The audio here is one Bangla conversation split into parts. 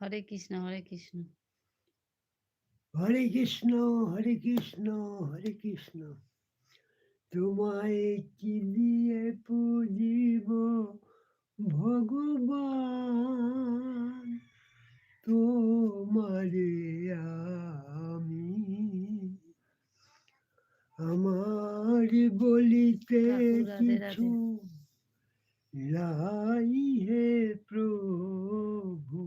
হরে কৃষ্ণ, হরে কৃষ্ণ। হরে কৃষ্ণ, হরে কৃষ্ণ, হরে কৃষ্ণ। তোমায় কি দিয়ে পুজিব ভগবান, তোমারে আমি আমার বলিতে ঠাকুর রাধে কিছু রাধে। নাই হে প্রভু,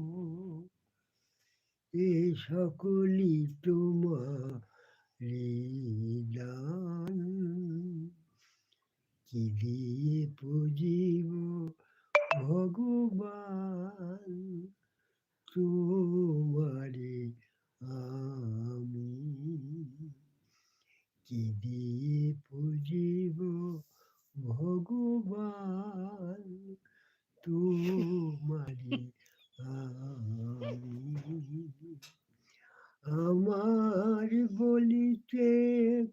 এ সকলই তোমারি দান। কি দিয়ে পুজিব ভগবান, তোমারে আমি কি দিয়ে পুজিব ভগবান, তোমারে আমি। আমার বলিতে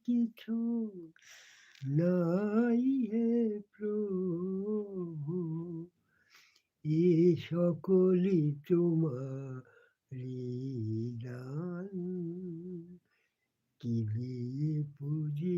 কিছু নাই হে প্রভু, এ সকলই তোমারি দান। কি দিয়ে পুজি